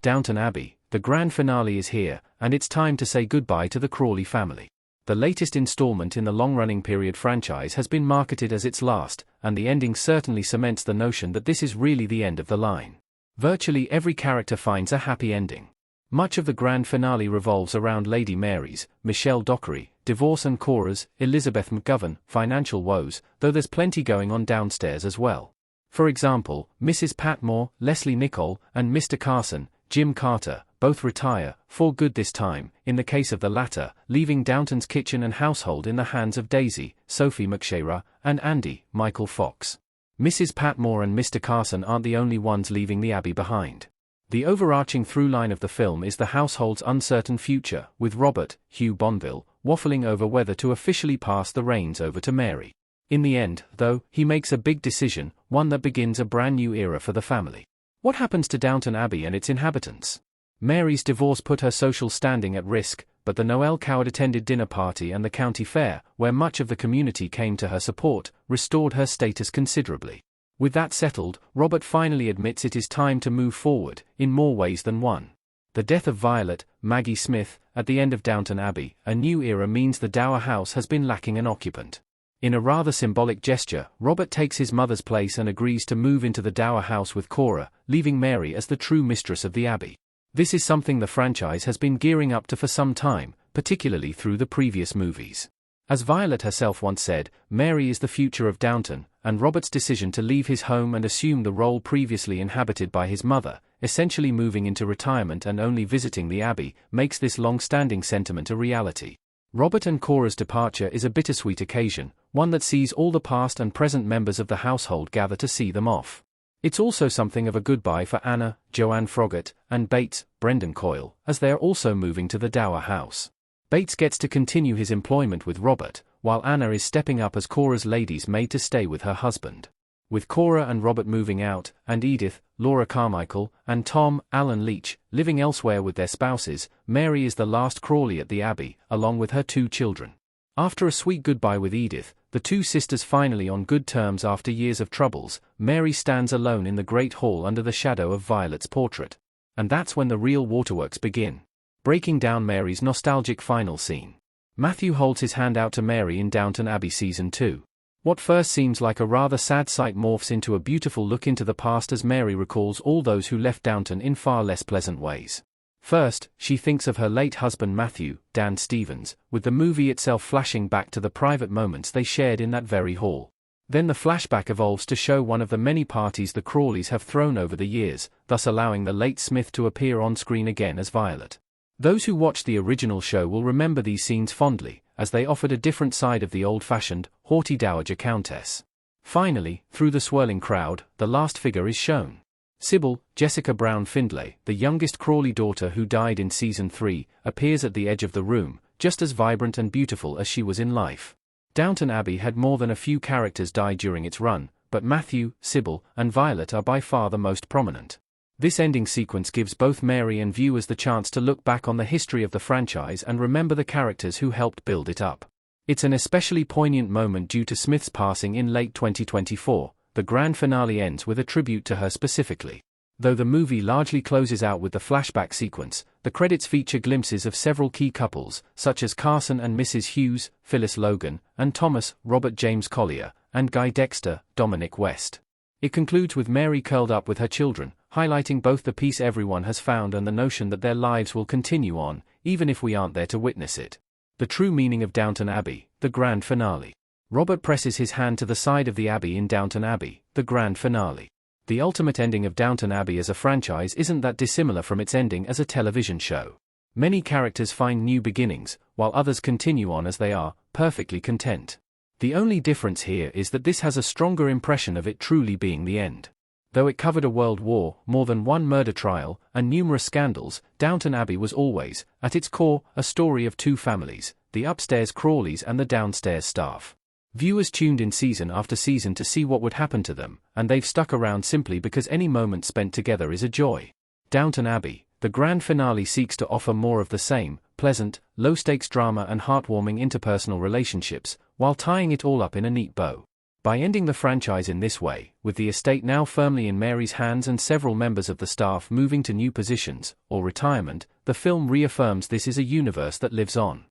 Downton Abbey, the grand finale is here, and it's time to say goodbye to the Crawley family. The latest installment in the long-running period franchise has been marketed as its last, and the ending certainly cements the notion that this is really the end of the line. Virtually every character finds a happy ending. Much of the grand finale revolves around Lady Mary's, Michelle Dockery, divorce and Cora's, Elizabeth McGovern, financial woes, though there's plenty going on downstairs as well. For example, Mrs. Patmore, Leslie Nichol, and Mr. Carson, Jim Carter, both retire, for good this time, in the case of the latter, leaving Downton's kitchen and household in the hands of Daisy, Sophie McShera, and Andy, Michael Fox. Mrs. Patmore and Mr. Carson aren't the only ones leaving the Abbey behind. The overarching through-line of the film is the household's uncertain future, with Robert, Hugh Bonville, waffling over whether to officially pass the reins over to Mary. In the end, though, he makes a big decision, one that begins a brand new era for the family. What happens to Downton Abbey and its inhabitants? Mary's divorce put her social standing at risk, but the Noel Coward-attended dinner party and the county fair, where much of the community came to her support, restored her status considerably. With that settled, Robert finally admits it is time to move forward, in more ways than one. The death of Violet, Maggie Smith, at the end of Downton Abbey, a new era means the dower house has been lacking an occupant. In a rather symbolic gesture, Robert takes his mother's place and agrees to move into the dower house with Cora, leaving Mary as the true mistress of the Abbey. This is something the franchise has been gearing up to for some time, particularly through the previous movies. As Violet herself once said, Mary is the future of Downton, and Robert's decision to leave his home and assume the role previously inhabited by his mother, essentially moving into retirement and only visiting the Abbey, makes this long-standing sentiment a reality. Robert and Cora's departure is a bittersweet occasion, one that sees all the past and present members of the household gather to see them off. It's also something of a goodbye for Anna, Joanne Froggatt, and Bates, Brendan Coyle, as they are also moving to the dower house. Bates gets to continue his employment with Robert, while Anna is stepping up as Cora's lady's maid to stay with her husband. With Cora and Robert moving out, and Edith, Laura Carmichael, and Tom, Alan Leach, living elsewhere with their spouses, Mary is the last Crawley at the Abbey, along with her 2 children. After a sweet goodbye with Edith, the 2 sisters finally on good terms after years of troubles, Mary stands alone in the Great Hall under the shadow of Violet's portrait. And that's when the real waterworks begin. Breaking down Mary's nostalgic final scene. Matthew holds his hand out to Mary in Downton Abbey Season 2. What first seems like a rather sad sight morphs into a beautiful look into the past as Mary recalls all those who left Downton in far less pleasant ways. First, she thinks of her late husband Matthew, Dan Stevens, with the movie itself flashing back to the private moments they shared in that very hall. Then the flashback evolves to show one of the many parties the Crawleys have thrown over the years, thus allowing the late Smith to appear on screen again as Violet. Those who watched the original show will remember these scenes fondly, as they offered a different side of the old-fashioned, haughty dowager countess. Finally, through the swirling crowd, the last figure is shown. Sybil, Jessica Brown Findlay, the youngest Crawley daughter who died in Season 3, appears at the edge of the room, just as vibrant and beautiful as she was in life. Downton Abbey had more than a few characters die during its run, but Matthew, Sybil, and Violet are by far the most prominent. This ending sequence gives both Mary and viewers the chance to look back on the history of the franchise and remember the characters who helped build it up. It's an especially poignant moment due to Smith's passing in late 2024. The grand finale ends with a tribute to her specifically. Though the movie largely closes out with the flashback sequence, the credits feature glimpses of several key couples, such as Carson and Mrs. Hughes, Phyllis Logan, and Thomas, Robert James Collier, and Guy Dexter, Dominic West. It concludes with Mary curled up with her children, highlighting both the peace everyone has found and the notion that their lives will continue on, even if we aren't there to witness it. The true meaning of Downton Abbey, the grand finale. Robert presses his hand to the side of the Abbey in Downton Abbey, the grand finale. The ultimate ending of Downton Abbey as a franchise isn't that dissimilar from its ending as a television show. Many characters find new beginnings, while others continue on as they are, perfectly content. The only difference here is that this has a stronger impression of it truly being the end. Though it covered a world war, more than one murder trial, and numerous scandals, Downton Abbey was always, at its core, a story of 2 families, the upstairs Crawleys and the downstairs staff. Viewers tuned in season after season to see what would happen to them, and they've stuck around simply because any moment spent together is a joy. Downton Abbey, the grand finale seeks to offer more of the same, pleasant, low-stakes drama and heartwarming interpersonal relationships, while tying it all up in a neat bow. By ending the franchise in this way, with the estate now firmly in Mary's hands and several members of the staff moving to new positions, or retirement, the film reaffirms this is a universe that lives on.